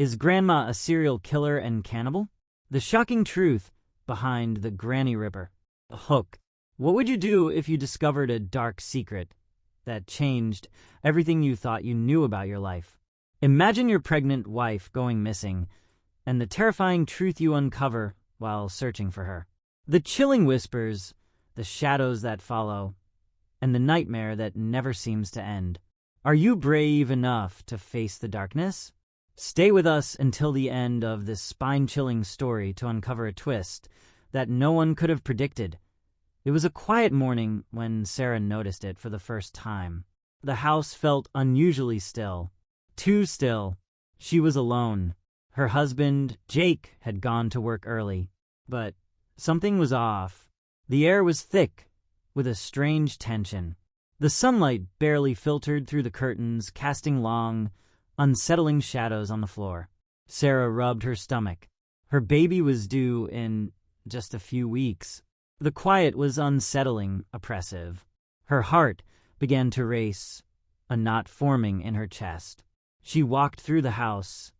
Is Grandma a serial killer and cannibal? The shocking truth behind the Granny Ripper. Hook. What would you do if you discovered a dark secret that changed everything you thought you knew about your life? Imagine your pregnant wife going missing, and the terrifying truth you uncover while searching for her. The chilling whispers, the shadows that follow, and the nightmare that never seems to end. Are you brave enough to face the darkness? Stay with us until the end of this spine-chilling story to uncover a twist that no one could have predicted. It was a quiet morning when Sarah noticed it for the first time. The house felt unusually still. Too still. She was alone. Her husband, Jake, had gone to work early. But something was off. The air was thick, with a strange tension. The sunlight barely filtered through the curtains, casting long, unsettling shadows on the floor. Sarah rubbed her stomach. Her baby was due in just a few weeks. The quiet was unsettling, oppressive. Her heart began to race, a knot forming in her chest. She walked through the house,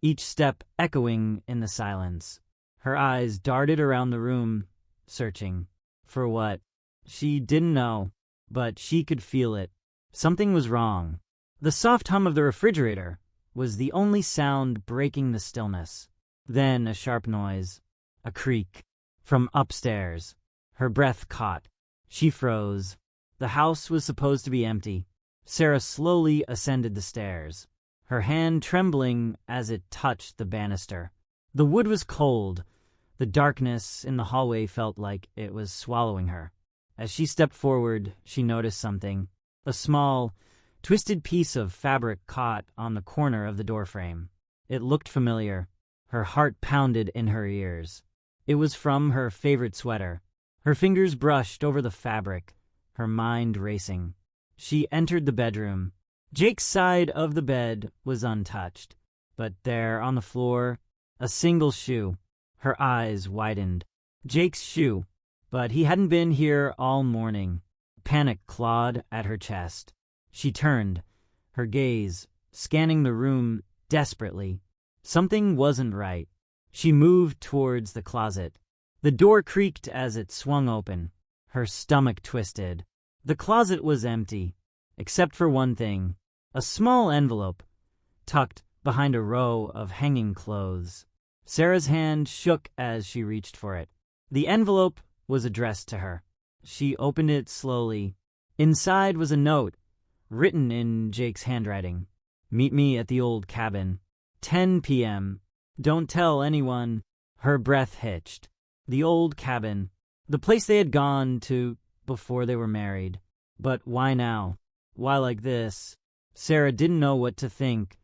each step echoing in the silence. Her eyes darted around the room, searching. For what? She didn't know, but she could feel it. Something was wrong. The soft hum of the refrigerator was the only sound breaking the stillness. Then a sharp noise, a creak, from upstairs. Her breath caught. She froze. The house was supposed to be empty. Sarah slowly ascended the stairs, her hand trembling as it touched the banister. The wood was cold. The darkness in the hallway felt like it was swallowing her. As she stepped forward, she noticed something. A small, twisted piece of fabric caught on the corner of the doorframe. It looked familiar. Her heart pounded in her ears. It was from her favorite sweater. Her fingers brushed over the fabric, her mind racing. She entered the bedroom. Jake's side of the bed was untouched, but there on the floor, a single shoe. Her eyes widened. Jake's shoe, but he hadn't been here all morning. Panic clawed at her chest. She turned, her gaze scanning the room desperately. Something wasn't right. She moved towards the closet. The door creaked as it swung open. Her stomach twisted. The closet was empty, except for one thing, a small envelope tucked behind a row of hanging clothes. Sarah's hand shook as she reached for it. The envelope was addressed to her. She opened it slowly. Inside was a note, written in Jake's handwriting. Meet me at the old cabin. 10 p.m. Don't tell anyone. Her breath hitched. The old cabin. The place they had gone to before they were married. But why now? Why like this? Sarah didn't know what to think,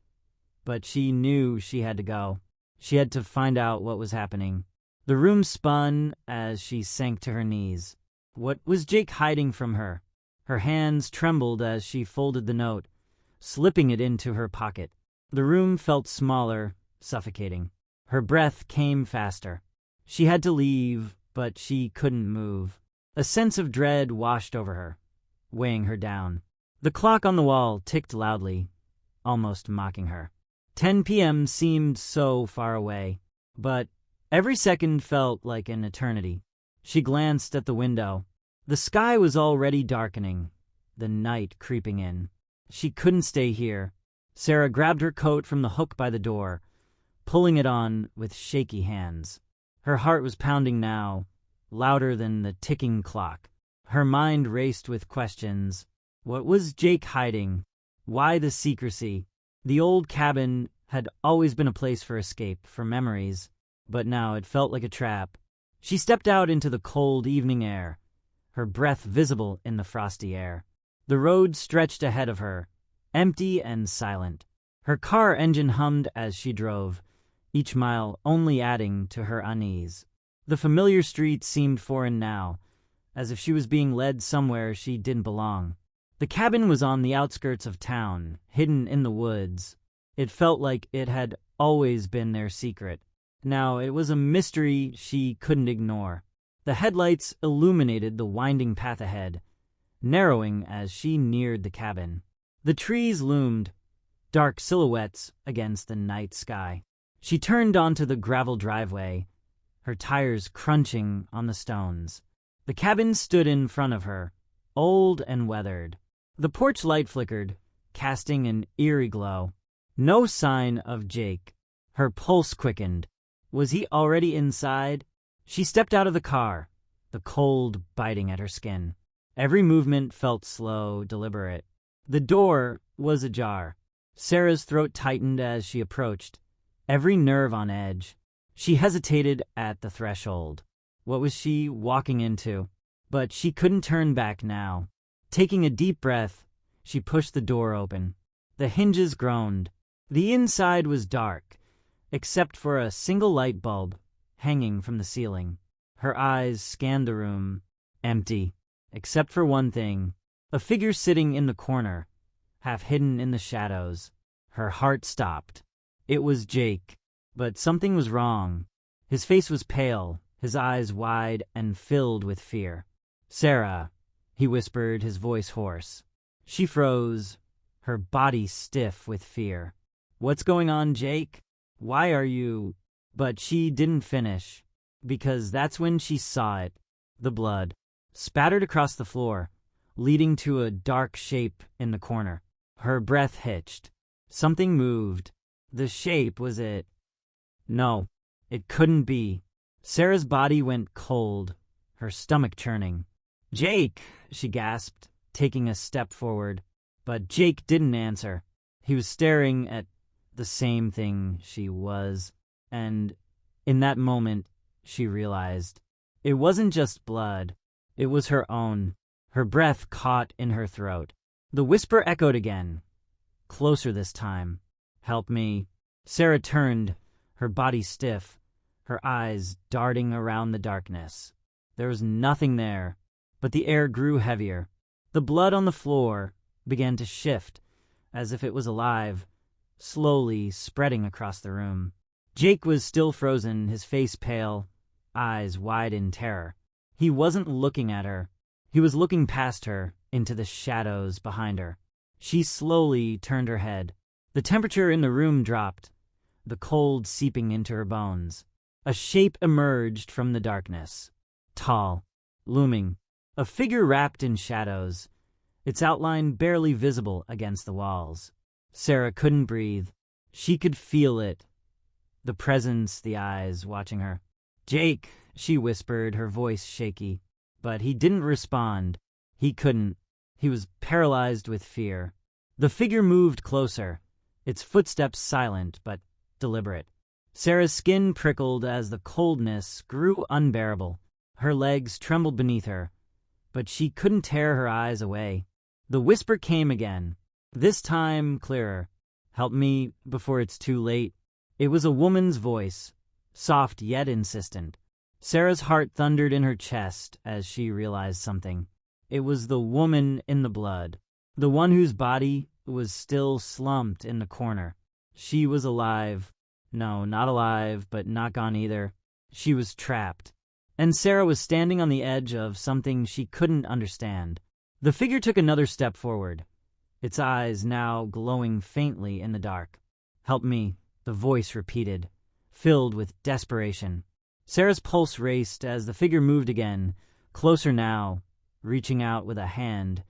but she knew she had to go. She had to find out what was happening. The room spun as she sank to her knees. What was Jake hiding from her? Her hands trembled as she folded the note, slipping it into her pocket. The room felt smaller, suffocating. Her breath came faster. She had to leave, but she couldn't move. A sense of dread washed over her, weighing her down. The clock on the wall ticked loudly, almost mocking her. 10 p.m. seemed so far away, but every second felt like an eternity. She glanced at the window. The sky was already darkening, the night creeping in. She couldn't stay here. Sarah grabbed her coat from the hook by the door, pulling it on with shaky hands. Her heart was pounding now, louder than the ticking clock. Her mind raced with questions. What was Jake hiding? Why the secrecy? The old cabin had always been a place for escape, for memories, but now it felt like a trap. She stepped out into the cold evening air, her breath visible in the frosty air. The road stretched ahead of her, empty and silent. Her car engine hummed as she drove, each mile only adding to her unease. The familiar street seemed foreign now, as if she was being led somewhere she didn't belong. The cabin was on the outskirts of town, hidden in the woods. It felt like it had always been their secret. Now it was a mystery she couldn't ignore. The headlights illuminated the winding path ahead, narrowing as she neared the cabin. The trees loomed, dark silhouettes against the night sky. She turned onto the gravel driveway, her tires crunching on the stones. The cabin stood in front of her, old and weathered. The porch light flickered, casting an eerie glow. No sign of Jake. Her pulse quickened. Was he already inside? She stepped out of the car, the cold biting at her skin. Every movement felt slow, deliberate. The door was ajar. Sarah's throat tightened as she approached, every nerve on edge. She hesitated at the threshold. What was she walking into? But she couldn't turn back now. Taking a deep breath, she pushed the door open. The hinges groaned. The inside was dark, except for a single light bulb hanging from the ceiling. Her eyes scanned the room. Empty, except for one thing. A figure sitting in the corner, half hidden in the shadows. Her heart stopped. It was Jake, but something was wrong. His face was pale, his eyes wide and filled with fear. "Sarah," he whispered, his voice hoarse. She froze, her body stiff with fear. "What's going on, Jake? Why are you—" But she didn't finish, because that's when she saw it. The blood spattered across the floor, leading to a dark shape in the corner. Her breath hitched. Something moved. The shape was it. No, it couldn't be. Sarah's body went cold, her stomach churning. "Jake!" she gasped, taking a step forward. But Jake didn't answer. He was staring at the same thing she was. And in that moment, she realized it wasn't just blood. It was her own. Her breath caught in her throat. The whisper echoed again, closer this time. "Help me." Sarah turned, her body stiff, her eyes darting around the darkness. There was nothing there, but the air grew heavier. The blood on the floor began to shift, as if it was alive, slowly spreading across the room. Jake was still frozen, his face pale, eyes wide in terror. He wasn't looking at her. He was looking past her, into the shadows behind her. She slowly turned her head. The temperature in the room dropped, the cold seeping into her bones. A shape emerged from the darkness. Tall, looming, a figure wrapped in shadows, its outline barely visible against the walls. Sarah couldn't breathe. She could feel it. The presence, the eyes watching her. "Jake," she whispered, her voice shaky. But he didn't respond. He couldn't. He was paralyzed with fear. The figure moved closer, its footsteps silent but deliberate. Sarah's skin prickled as the coldness grew unbearable. Her legs trembled beneath her, but she couldn't tear her eyes away. The whisper came again, this time clearer. "Help me before it's too late." It was a woman's voice, soft yet insistent. Sarah's heart thundered in her chest as she realized something. It was the woman in the blood, the one whose body was still slumped in the corner. She was alive. No, not alive, but not gone either. She was trapped. And Sarah was standing on the edge of something she couldn't understand. The figure took another step forward, its eyes now glowing faintly in the dark. "Help me," the voice repeated, filled with desperation. Sarah's pulse raced as the figure moved again, closer now, reaching out with a hand,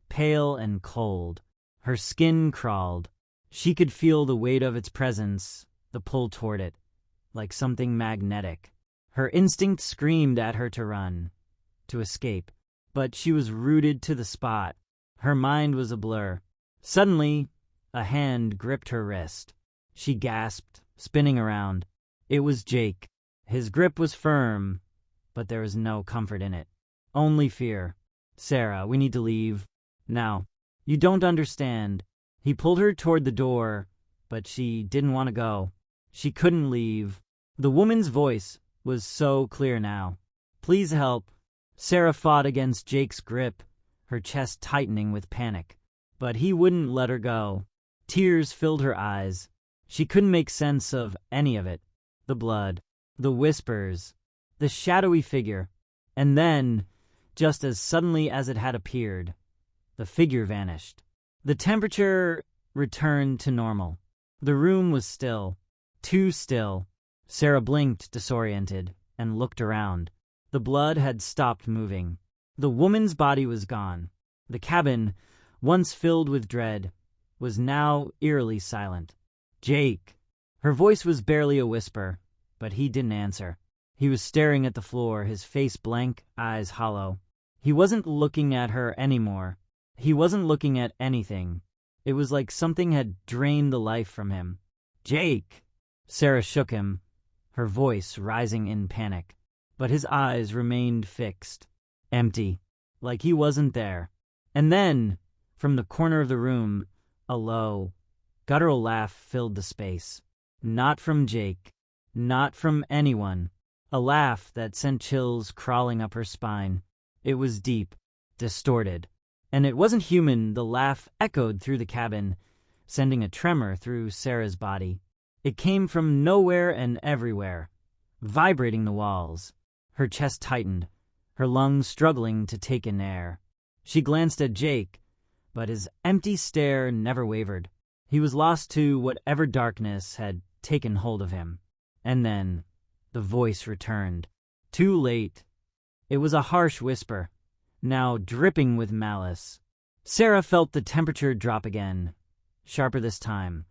pale and cold. Her skin crawled. She could feel the weight of its presence, the pull toward it, like something magnetic. Her instinct screamed at her to run, to escape, but she was rooted to the spot. Her mind was a blur. Suddenly, a hand gripped her wrist. She gasped, spinning around. It was Jake. His grip was firm, but there was no comfort in it. Only fear. "Sarah, we need to leave. Now. You don't understand." He pulled her toward the door, but she didn't want to go. She couldn't leave. The woman's voice was so clear now. "Please help." Sarah fought against Jake's grip, her chest tightening with panic. But he wouldn't let her go. Tears filled her eyes. She couldn't make sense of any of it. The blood, the whispers, the shadowy figure. And then, just as suddenly as it had appeared, the figure vanished. The temperature returned to normal. The room was still. Too still. Sarah blinked, disoriented, and looked around. The blood had stopped moving. The woman's body was gone. The cabin, once filled with dread, was now eerily silent. "Jake!" Her voice was barely a whisper, but he didn't answer. He was staring at the floor, his face blank, eyes hollow. He wasn't looking at her anymore. He wasn't looking at anything. It was like something had drained the life from him. "Jake!" Sarah shook him, her voice rising in panic. But his eyes remained fixed, empty, like he wasn't there. And then, from the corner of the room, a low, guttural laugh filled the space. Not from Jake, not from anyone. A laugh that sent chills crawling up her spine. It was deep, distorted. And it wasn't human. The laugh echoed through the cabin, sending a tremor through Sarah's body. It came from nowhere and everywhere, vibrating the walls. Her chest tightened, her lungs struggling to take in air. She glanced at Jake, but his empty stare never wavered. He was lost to whatever darkness had taken hold of him. And then the voice returned. Too late. It was a harsh whisper, now dripping with malice. Sarah felt the temperature drop again, sharper this time,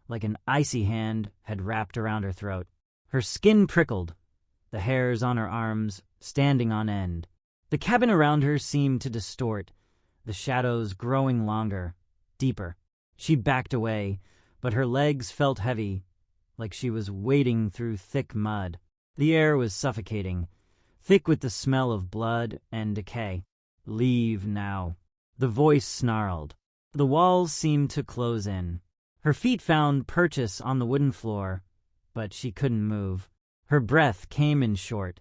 like an icy hand had wrapped around her throat. Her skin prickled, the hairs on her arms standing on end. The cabin around her seemed to distort, the shadows growing longer, deeper. She backed away, but her legs felt heavy, like she was wading through thick mud. The air was suffocating, thick with the smell of blood and decay. "Leave now." The voice snarled. The walls seemed to close in. Her feet found purchase on the wooden floor, but she couldn't move. Her breath came in short,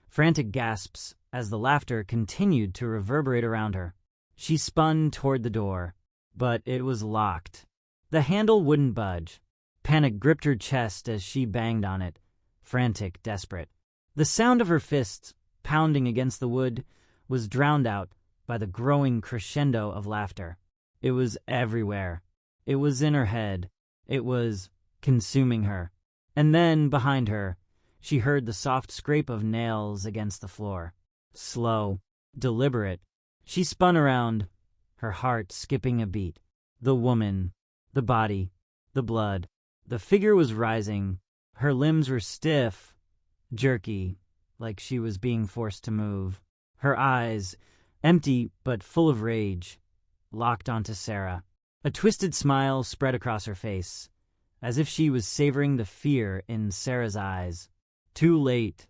frantic gasps as the laughter continued to reverberate around her. She spun toward the door, but it was locked. The handle wouldn't budge. Panic gripped her chest as she banged on it, frantic, desperate. The sound of her fists pounding against the wood was drowned out by the growing crescendo of laughter. It was everywhere. It was in her head. It was consuming her. And then, behind her, she heard the soft scrape of nails against the floor. Slow, deliberate. She spun around, her heart skipping a beat. The woman, the body, the blood. The figure was rising. Her limbs were stiff, jerky, like she was being forced to move. Her eyes, empty but full of rage, locked onto Sarah. A twisted smile spread across her face, as if she was savoring the fear in Sarah's eyes. Too late.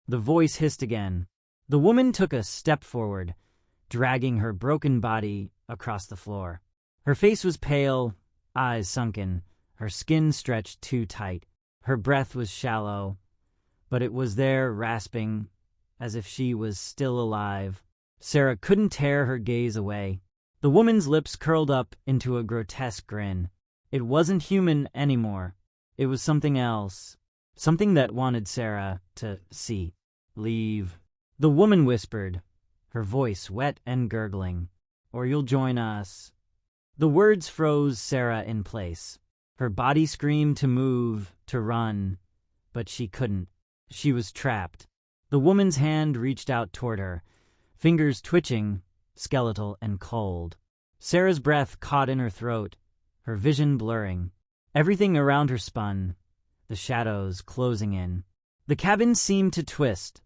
The voice hissed again. The woman took a step forward, dragging her broken body across the floor. Her face was pale, eyes sunken, her skin stretched too tight. Her breath was shallow, but it was there, rasping, as if she was still alive. Sarah couldn't tear her gaze away. The woman's lips curled up into a grotesque grin. It wasn't human anymore. It was something else, something that wanted Sarah to see. "Leave," the woman whispered, her voice wet and gurgling, "or you'll join us." The words froze Sarah in place. Her body screamed to move, to run, but she couldn't. She was trapped. The woman's hand reached out toward her, fingers twitching, skeletal and cold. Sarah's breath caught in her throat, her vision blurring. Everything around her spun, the shadows closing in. The cabin seemed to twist,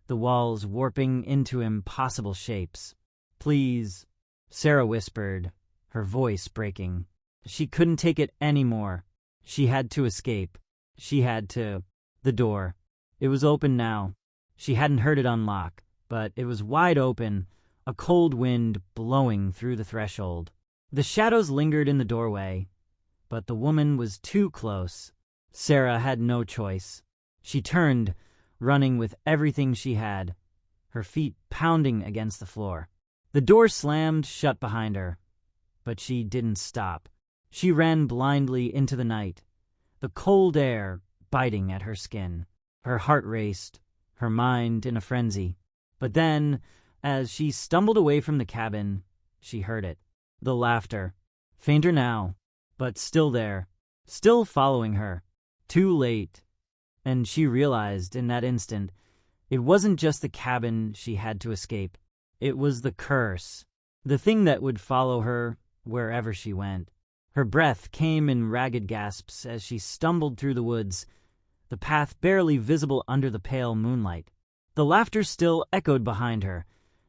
the walls warping into impossible shapes. "Please," Sarah whispered, her voice breaking. She couldn't take it anymore. She had to escape. She had to. The door. It was open now. She hadn't heard it unlock, but it was wide open, a cold wind blowing through the threshold. The shadows lingered in the doorway, but the woman was too close. Sarah had no choice. She turned, running with everything she had, her feet pounding against the floor. The door slammed shut behind her, but she didn't stop. She ran blindly into the night, the cold air biting at her skin. Her heart raced, her mind in a frenzy. But then, as she stumbled away from the cabin, she heard it. The laughter, fainter now, but still there, still following her. Too late. And she realized in that instant, it wasn't just the cabin she had to escape. It was the curse, the thing that would follow her wherever she went. Her breath came in ragged gasps as she stumbled through the woods, the path barely visible under the pale moonlight. The laughter still echoed behind her,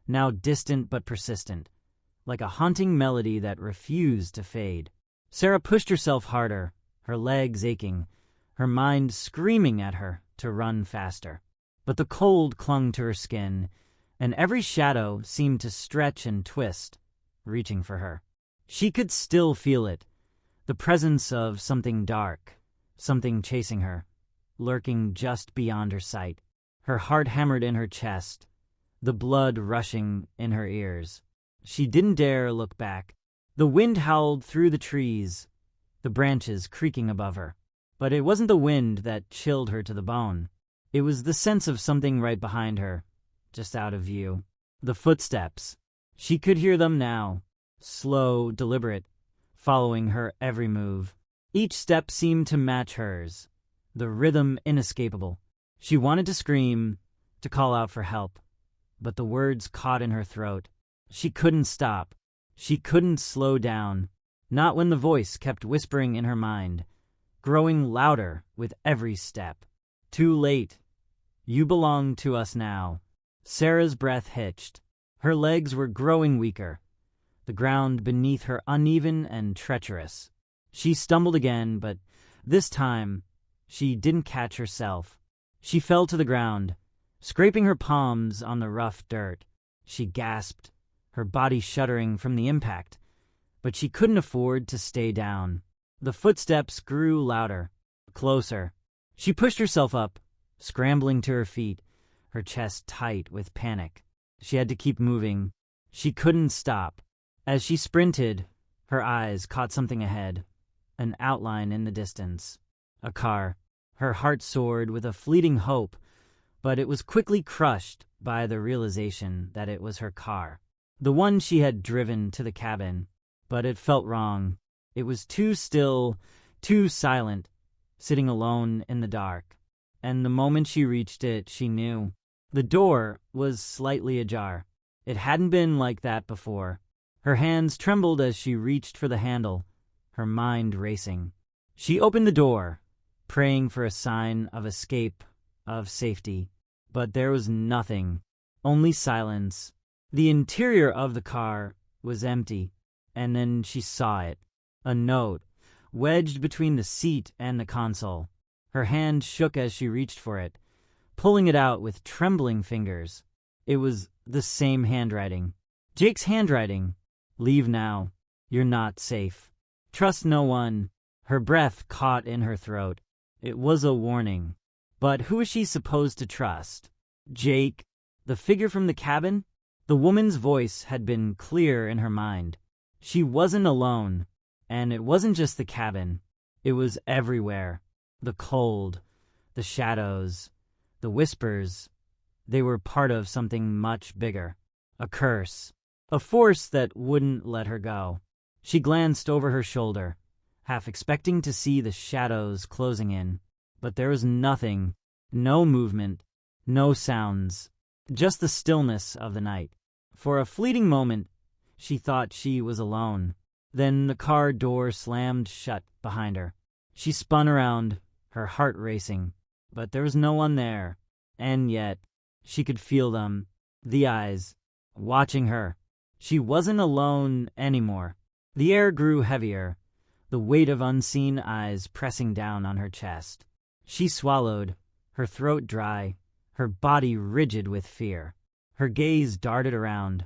now distant but persistent, like a haunting melody that refused to fade. Sarah pushed herself harder, her legs aching, her mind screaming at her to run faster. But the cold clung to her skin, and every shadow seemed to stretch and twist, reaching for her. She could still feel it, the presence of something dark, something chasing her, lurking just beyond her sight. Her heart hammered in her chest, the blood rushing in her ears. She didn't dare look back. The wind howled through the trees, the branches creaking above her. But it wasn't the wind that chilled her to the bone. It was the sense of something right behind her, just out of view. The footsteps. She could hear them now, slow, deliberate, following her every move. Each step seemed to match hers, the rhythm inescapable. She wanted to scream, to call out for help, but the words caught in her throat. She couldn't stop. She couldn't slow down, not when the voice kept whispering in her mind, growing louder with every step. Too late. You belong to us now. Sarah's breath hitched. Her legs were growing weaker, the ground beneath her uneven and treacherous. She stumbled again, but this time she didn't catch herself. She fell to the ground, scraping her palms on the rough dirt. She gasped, her body shuddering from the impact, but she couldn't afford to stay down. The footsteps grew louder, closer. She pushed herself up, scrambling to her feet, her chest tight with panic. She had to keep moving. She couldn't stop. As she sprinted, her eyes caught something ahead, an outline in the distance. A car. Her heart soared with a fleeting hope, but it was quickly crushed by the realization that it was her car, the one she had driven to the cabin. But it felt wrong. It was too still, too silent, sitting alone in the dark. And the moment she reached it, she knew. The door was slightly ajar. It hadn't been like that before. Her hands trembled as she reached for the handle, her mind racing. She opened the door, praying for a sign of escape, of safety. But there was nothing, only silence. The interior of the car was empty, and then she saw it. A note, wedged between the seat and the console. Her hand shook as she reached for it, pulling it out with trembling fingers. It was the same handwriting. Jake's handwriting. Leave now. You're not safe. Trust no one. Her breath caught in her throat. It was a warning. But who was she supposed to trust? Jake? The figure from the cabin? The woman's voice had been clear in her mind. She wasn't alone. And it wasn't just the cabin. It was everywhere. The cold, the shadows, the whispers. They were part of something much bigger. A curse. A force that wouldn't let her go. She glanced over her shoulder, half expecting to see the shadows closing in. But there was nothing. No movement. No sounds. Just the stillness of the night. For a fleeting moment, she thought she was alone. Then the car door slammed shut behind her. She spun around, her heart racing, but there was no one there. And yet, she could feel them, the eyes, watching her. She wasn't alone anymore. The air grew heavier, the weight of unseen eyes pressing down on her chest. She swallowed, her throat dry, her body rigid with fear. Her gaze darted around,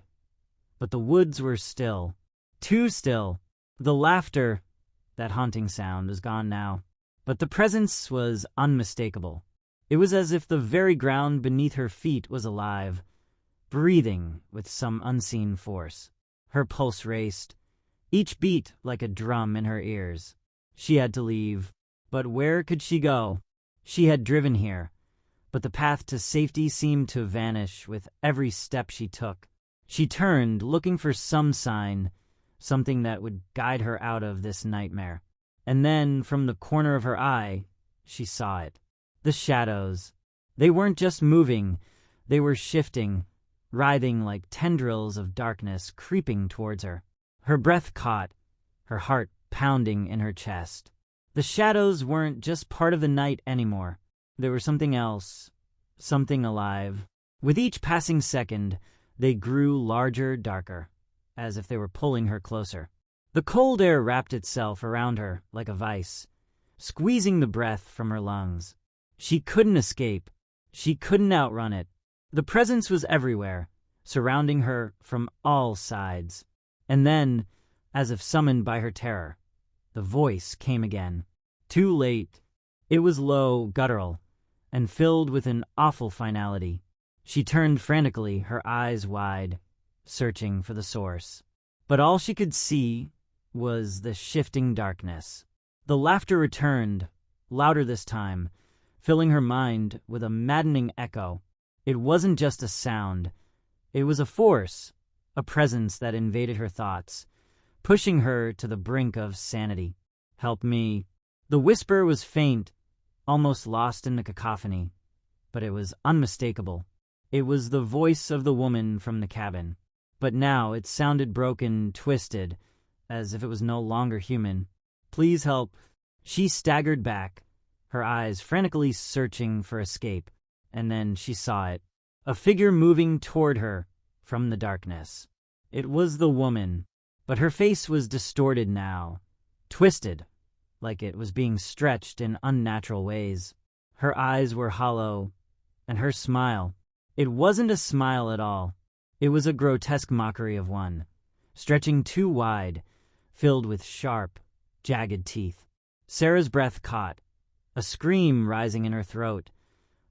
but the woods were still. Too still. The laughter, that haunting sound, was gone now. But the presence was unmistakable. It was as if the very ground beneath her feet was alive, breathing with some unseen force. Her pulse raced, each beat like a drum in her ears. She had to leave. But where could she go? She had driven here, but the path to safety seemed to vanish with every step she took. She turned, looking for some sign, something that would guide her out of this nightmare. And then, from the corner of her eye, she saw it. The shadows. They weren't just moving, they were shifting, writhing like tendrils of darkness creeping towards her. Her breath caught, her heart pounding in her chest. The shadows weren't just part of the night anymore. There was something else, something alive. With each passing second, they grew larger, darker, as if they were pulling her closer. The cold air wrapped itself around her like a vice, squeezing the breath from her lungs. She couldn't escape. She couldn't outrun it. The presence was everywhere, surrounding her from all sides. And then, as if summoned by her terror, the voice came again. Too late. It was low, guttural, and filled with an awful finality. She turned frantically, her eyes wide, searching for the source. But all she could see was the shifting darkness. The laughter returned, louder this time, filling her mind with a maddening echo. It wasn't just a sound. It was a force, a presence that invaded her thoughts, pushing her to the brink of sanity. Help me. The whisper was faint, almost lost in the cacophony, but it was unmistakable. It was the voice of the woman from the cabin. But now it sounded broken, twisted, as if it was no longer human. Please help. She staggered back, her eyes frantically searching for escape, and then she saw it. A figure moving toward her from the darkness. It was the woman, but her face was distorted now, twisted, like it was being stretched in unnatural ways. Her eyes were hollow, and her smile, it wasn't a smile at all. It was a grotesque mockery of one, stretching too wide, filled with sharp, jagged teeth. Sarah's breath caught, a scream rising in her throat,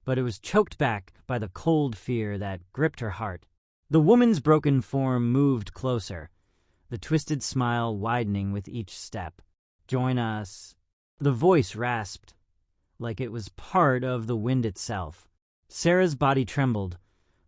but it was choked back by the cold fear that gripped her heart. The woman's broken form moved closer, the twisted smile widening with each step. Join us. The voice rasped, like it was part of the wind itself. Sarah's body trembled,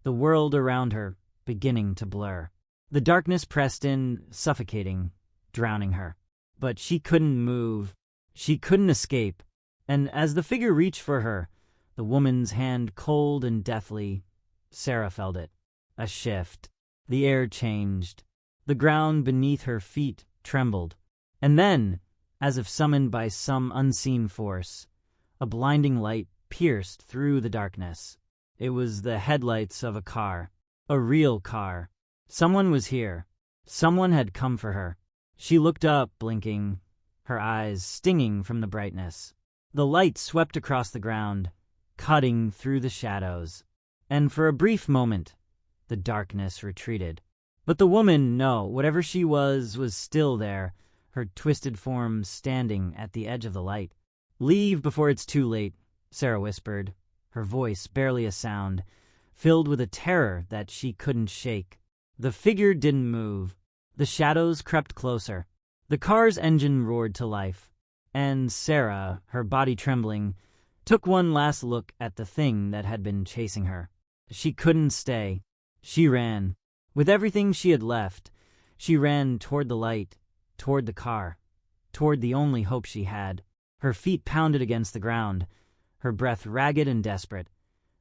the world around her beginning to blur. The darkness pressed in, suffocating, drowning her. But she couldn't move. She couldn't escape. And as the figure reached for her, the woman's hand cold and deathly, Sarah felt it. A shift. The air changed. The ground beneath her feet trembled. And then, as if summoned by some unseen force, a blinding light pierced through the darkness. It was the headlights of a car. A real car. Someone was here. Someone had come for her. She looked up, blinking, her eyes stinging from the brightness. The light swept across the ground, cutting through the shadows. And for a brief moment, the darkness retreated. But the woman, no, whatever she was still there, her twisted form standing at the edge of the light. Leave before it's too late, Sarah whispered, her voice barely a sound, filled with a terror that she couldn't shake. The figure didn't move. The shadows crept closer. The car's engine roared to life. And Sarah, her body trembling, took one last look at the thing that had been chasing her. She couldn't stay. She ran. With everything she had left, she ran toward the light, toward the car, toward the only hope she had. Her feet pounded against the ground, her breath ragged and desperate,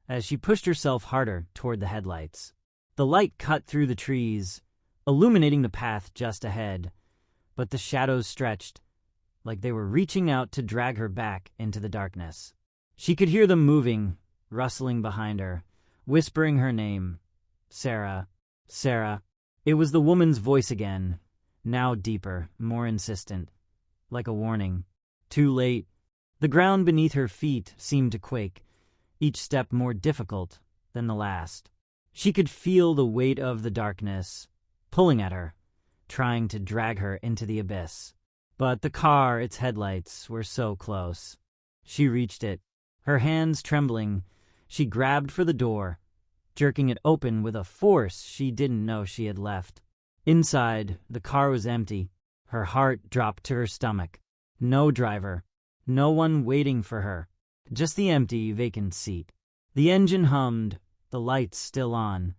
as she pushed herself harder toward the headlights. The light cut through the trees, illuminating the path just ahead, but the shadows stretched, like they were reaching out to drag her back into the darkness. She could hear them moving, rustling behind her, whispering her name. Sarah, Sarah. It was the woman's voice again, now deeper, more insistent, like a warning. Too late. The ground beneath her feet seemed to quake, each step more difficult than the last. She could feel the weight of the darkness, pulling at her, trying to drag her into the abyss. But the car, its headlights, were so close. She reached it. Her hands trembling, she grabbed for the door, jerking it open with a force she didn't know she had left. Inside, the car was empty. Her heart dropped to her stomach. No driver. No one waiting for her. Just the empty, vacant seat. The engine hummed, the lights still on.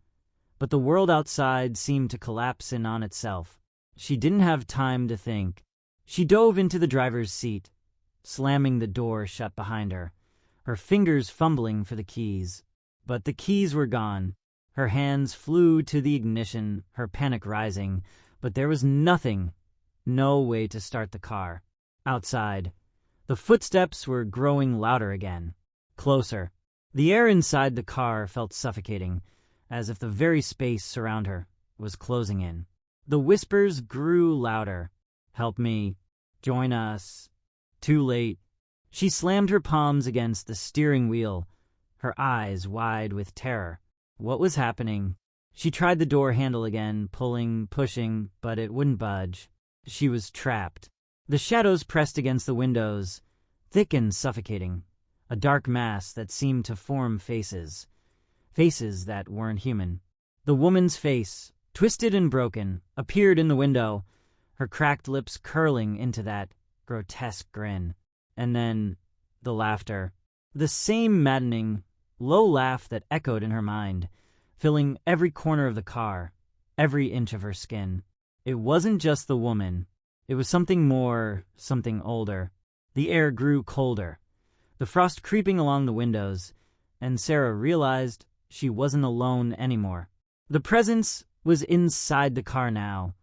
But the world outside seemed to collapse in on itself. She didn't have time to think. She dove into the driver's seat, slamming the door shut behind her, her fingers fumbling for the keys. But the keys were gone. Her hands flew to the ignition, her panic rising, but there was nothing, no way to start the car. Outside, the footsteps were growing louder again, closer. The air inside the car felt suffocating, as if the very space around her was closing in. The whispers grew louder. Help me. Join us. Too late. She slammed her palms against the steering wheel, her eyes wide with terror. What was happening? She tried the door handle again, pulling, pushing, but it wouldn't budge. She was trapped. The shadows pressed against the windows, thick and suffocating, a dark mass that seemed to form faces. Faces that weren't human. The woman's face, twisted and broken, appeared in the window, her cracked lips curling into that grotesque grin. And then, the laughter. The same maddening, low laugh that echoed in her mind, filling every corner of the car, every inch of her skin. It wasn't just the woman. It was something more, something older. The air grew colder, the frost creeping along the windows, and Sarah realized she wasn't alone anymore. The presence was inside the car now,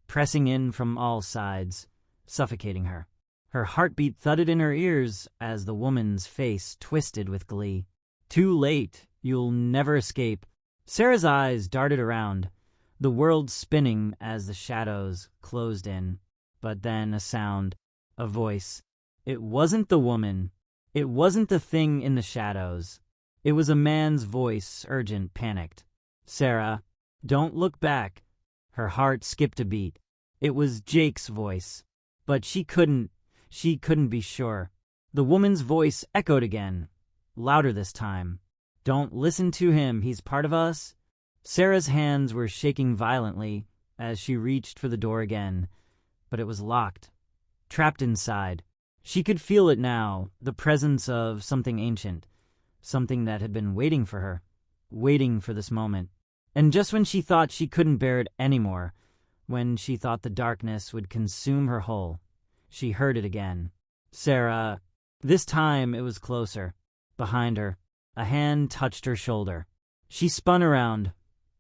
pressing in from all sides, suffocating her. Her heartbeat thudded in her ears as the woman's face twisted with glee. Too late, you'll never escape. Sarah's eyes darted around, the world spinning as the shadows closed in. But then a sound, a voice. It wasn't the woman. It wasn't the thing in the shadows. It was a man's voice, urgent, panicked. Sarah, don't look back. Her heart skipped a beat. It was Jake's voice. But she couldn't be sure. The woman's voice echoed again, louder this time. Don't listen to him, he's part of us. Sarah's hands were shaking violently as she reached for the door again, but it was locked, trapped inside. She could feel it now, the presence of something ancient, something that had been waiting for her, waiting for this moment. And just when she thought she couldn't bear it anymore, when she thought the darkness would consume her whole, she heard it again. Sarah. This time it was closer. Behind her, a hand touched her shoulder. She spun around,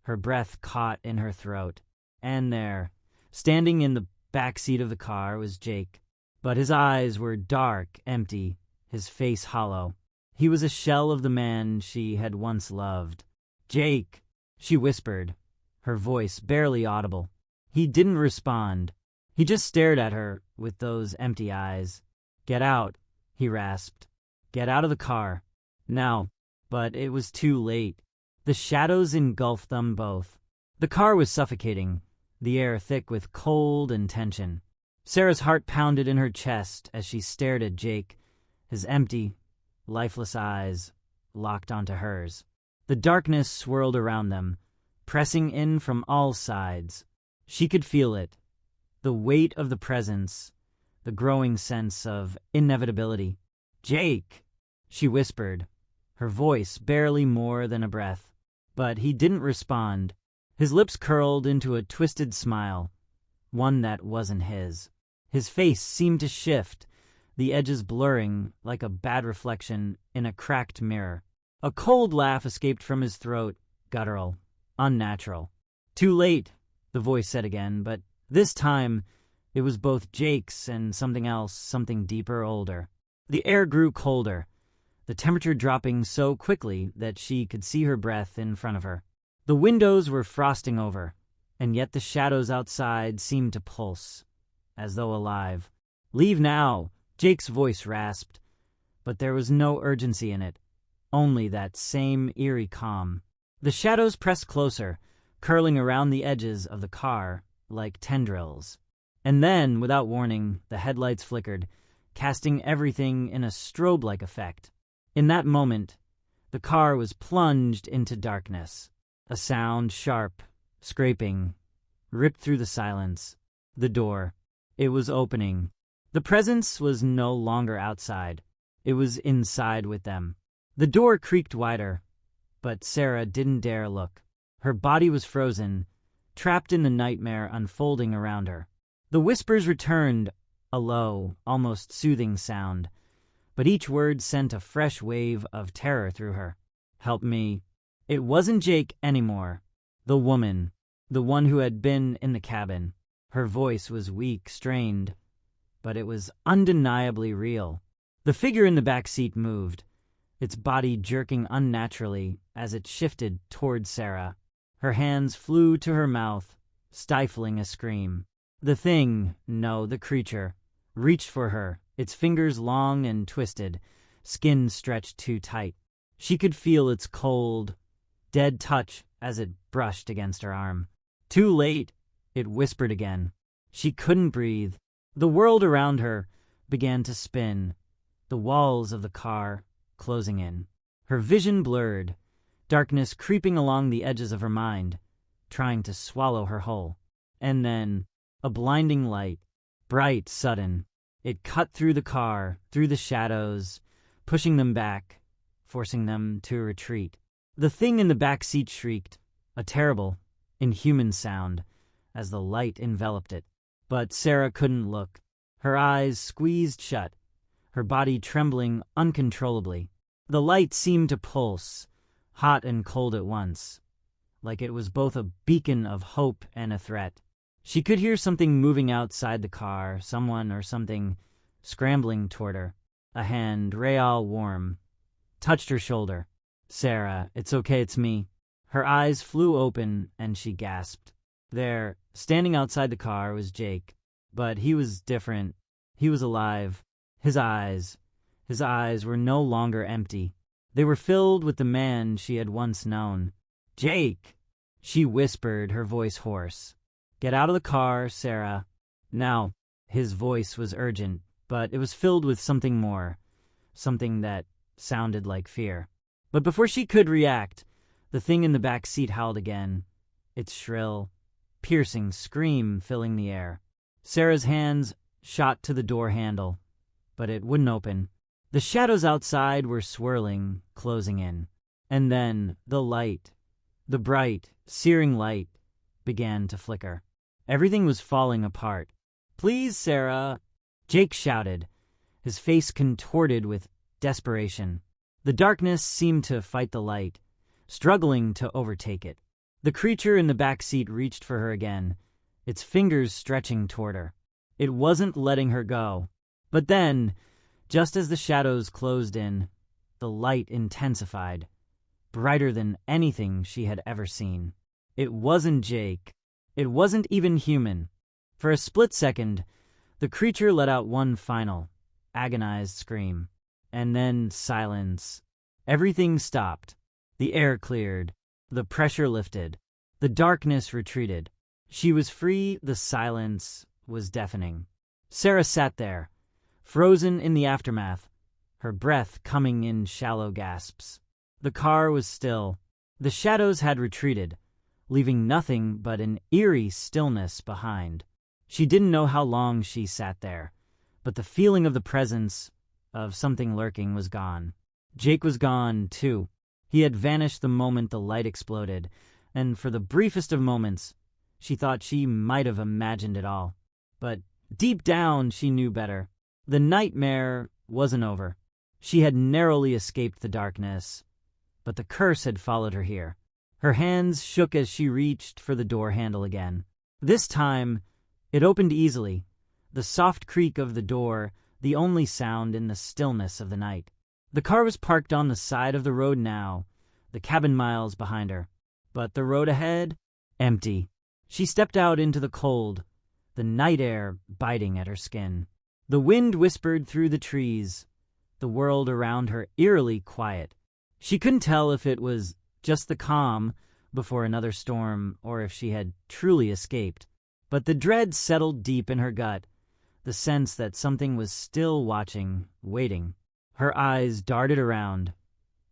her breath caught in her throat. And there, standing in the back seat of the car, was Jake. But his eyes were dark, empty, his face hollow. He was a shell of the man she had once loved. Jake, she whispered, her voice barely audible. He didn't respond. He just stared at her with those empty eyes. Get out, he rasped. Get out of the car. Now. But it was too late. The shadows engulfed them both. The car was suffocating, the air thick with cold and tension. Sarah's heart pounded in her chest as she stared at Jake, his empty, lifeless eyes locked onto hers. The darkness swirled around them, pressing in from all sides. She could feel it, the weight of the presence, the growing sense of inevitability. Jake, she whispered, her voice barely more than a breath. But he didn't respond. His lips curled into a twisted smile, one that wasn't his. His face seemed to shift, the edges blurring like a bad reflection in a cracked mirror. A cold laugh escaped from his throat, guttural, unnatural. Too late, the voice said again, but this time it was both Jake's and something else, something deeper, older. The air grew colder, the temperature dropping so quickly that she could see her breath in front of her. The windows were frosting over, and yet the shadows outside seemed to pulse, as though alive. Leave now, Jake's voice rasped, but there was no urgency in it, only that same eerie calm. The shadows pressed closer, curling around the edges of the car like tendrils. And then, without warning, the headlights flickered, casting everything in a strobe-like effect. In that moment, the car was plunged into darkness. A sound, sharp, scraping, ripped through the silence. The door. It was opening. The presence was no longer outside. It was inside with them. The door creaked wider, but Sarah didn't dare look. Her body was frozen, trapped in the nightmare unfolding around her. The whispers returned, a low, almost soothing sound, but each word sent a fresh wave of terror through her. "Help me." It wasn't Jake anymore. The woman, the one who had been in the cabin. Her voice was weak, strained, but it was undeniably real. The figure in the back seat moved, its body jerking unnaturally as it shifted toward Sarah. Her hands flew to her mouth, stifling a scream. The thing, no, the creature, reached for her, its fingers long and twisted, skin stretched too tight. She could feel its cold, dead touch as it brushed against her arm. Too late, it whispered again. She couldn't breathe. The world around her began to spin, the walls of the car closing in. Her vision blurred, darkness creeping along the edges of her mind, trying to swallow her whole. And then, a blinding light, bright, sudden. It cut through the car, through the shadows, pushing them back, forcing them to retreat. The thing in the back seat shrieked, a terrible, inhuman sound, as the light enveloped it. But Sarah couldn't look. Her eyes squeezed shut, her body trembling uncontrollably. The light seemed to pulse, hot and cold at once, like it was both a beacon of hope and a threat. She could hear something moving outside the car, someone or something scrambling toward her. A hand, real warm, touched her shoulder. "Sarah, it's okay, it's me." Her eyes flew open and she gasped. There, standing outside the car, was Jake. But he was different. He was alive. His eyes were no longer empty. They were filled with the man she had once known. "Jake!" she whispered, her voice hoarse. "Get out of the car, Sarah." Now, his voice was urgent, but it was filled with something more, something that sounded like fear. But before she could react, the thing in the back seat howled again, its shrill, piercing scream filling the air. Sarah's hands shot to the door handle, but it wouldn't open. The shadows outside were swirling, closing in. And then the light, the bright, searing light, began to flicker. Everything was falling apart. "Please, Sarah," Jake shouted, his face contorted with desperation. The darkness seemed to fight the light, struggling to overtake it. The creature in the back seat reached for her again, its fingers stretching toward her. It wasn't letting her go. But then, just as the shadows closed in, the light intensified, brighter than anything she had ever seen. It wasn't Jake. It wasn't even human. For a split second, the creature let out one final, agonized scream. And then silence. Everything stopped. The air cleared. The pressure lifted. The darkness retreated. She was free. The silence was deafening. Sarah sat there, frozen in the aftermath, her breath coming in shallow gasps. The car was still. The shadows had retreated, leaving nothing but an eerie stillness behind. She didn't know how long she sat there, but the feeling of the presence of something lurking was gone. Jake was gone, too. He had vanished the moment the light exploded, and for the briefest of moments, she thought she might have imagined it all. But deep down, she knew better. The nightmare wasn't over. She had narrowly escaped the darkness, but the curse had followed her here. Her hands shook as she reached for the door handle again. This time, it opened easily, the soft creak of the door the only sound in the stillness of the night. The car was parked on the side of the road now, the cabin miles behind her. But the road ahead? Empty. She stepped out into the cold, the night air biting at her skin. The wind whispered through the trees, the world around her eerily quiet. She couldn't tell if it was just the calm before another storm or if she had truly escaped. But the dread settled deep in her gut, the sense that something was still watching, waiting. Her eyes darted around,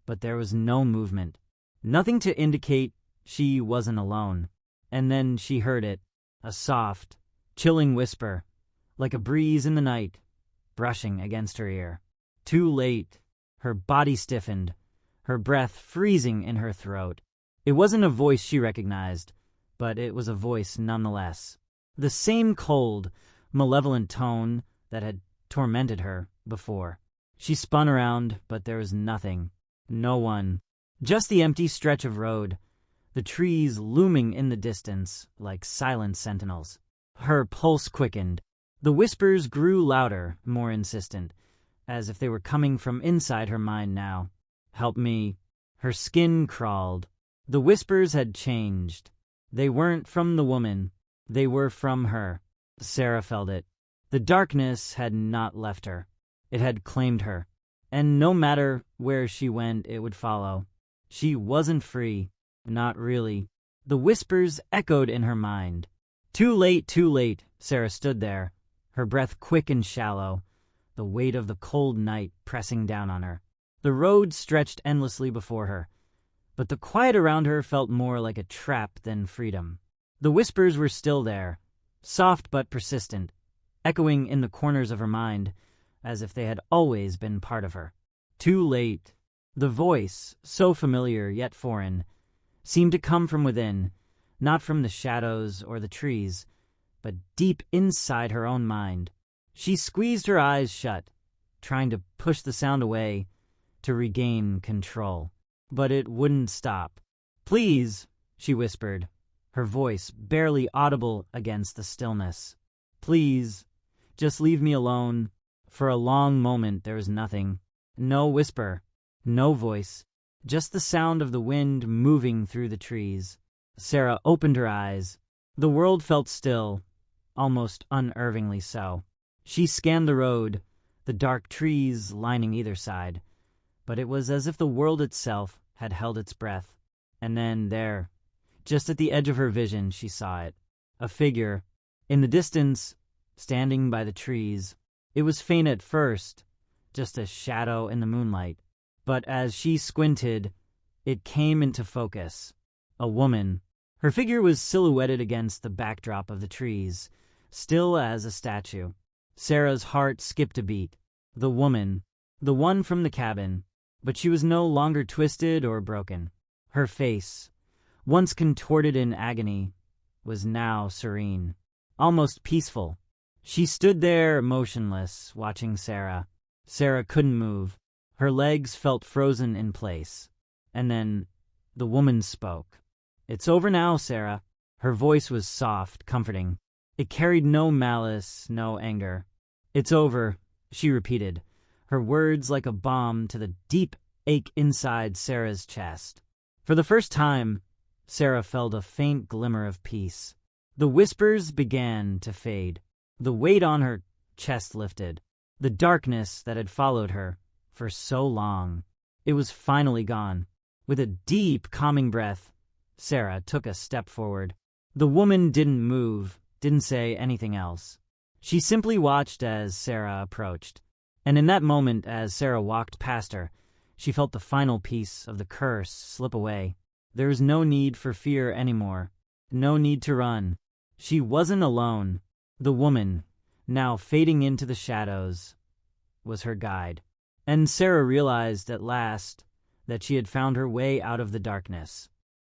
but there was no movement, nothing to indicate she wasn't alone. And then she heard it, a soft, chilling whisper, like a breeze in the night, brushing against her ear. Too late. Her body stiffened, her breath freezing in her throat. It wasn't a voice she recognized, but it was a voice nonetheless. The same cold, malevolent tone, that had tormented her before. She spun around, but there was nothing. No one. Just the empty stretch of road, the trees looming in the distance like silent sentinels. Her pulse quickened. The whispers grew louder, more insistent, as if they were coming from inside her mind now. "Help me." Her skin crawled. The whispers had changed. They weren't from the woman. They were from her. Sarah felt it. The darkness had not left her. It had claimed her. And no matter where she went, it would follow. She wasn't free. Not really. The whispers echoed in her mind. Too late, too late. Sarah stood there, her breath quick and shallow, the weight of the cold night pressing down on her. The road stretched endlessly before her, but the quiet around her felt more like a trap than freedom. The whispers were still there, soft but persistent, echoing in the corners of her mind, as if they had always been part of her. Too late. The voice, so familiar yet foreign, seemed to come from within, not from the shadows or the trees, but deep inside her own mind. She squeezed her eyes shut, trying to push the sound away, to regain control. But it wouldn't stop. "Please," she whispered, her voice barely audible against the stillness. "Please, just leave me alone." For a long moment there was nothing. No whisper, no voice, just the sound of the wind moving through the trees. Sarah opened her eyes. The world felt still, almost unnervingly so. She scanned the road, the dark trees lining either side, but it was as if the world itself had held its breath. And then there, just at the edge of her vision, she saw it. A figure, in the distance, standing by the trees. It was faint at first, just a shadow in the moonlight. But as she squinted, it came into focus. A woman. Her figure was silhouetted against the backdrop of the trees, still as a statue. Sarah's heart skipped a beat. The woman. The one from the cabin. But she was no longer twisted or broken. Her face, once contorted in agony, was now serene, almost peaceful. She stood there motionless, watching Sarah. Sarah couldn't move. Her legs felt frozen in place. And then the woman spoke. "It's over now, Sarah." Her voice was soft, comforting. It carried no malice, no anger. "It's over," she repeated, her words like a balm to the deep ache inside Sarah's chest. For the first time, Sarah felt a faint glimmer of peace. The whispers began to fade. The weight on her chest lifted. The darkness that had followed her for so long, it was finally gone. With a deep, calming breath, Sarah took a step forward. The woman didn't move, didn't say anything else. She simply watched as Sarah approached. And in that moment, as Sarah walked past her, she felt the final piece of the curse slip away. There was no need for fear anymore. No need to run. She wasn't alone. The woman, now fading into the shadows, was her guide. And Sarah realized at last that she had found her way out of the darkness.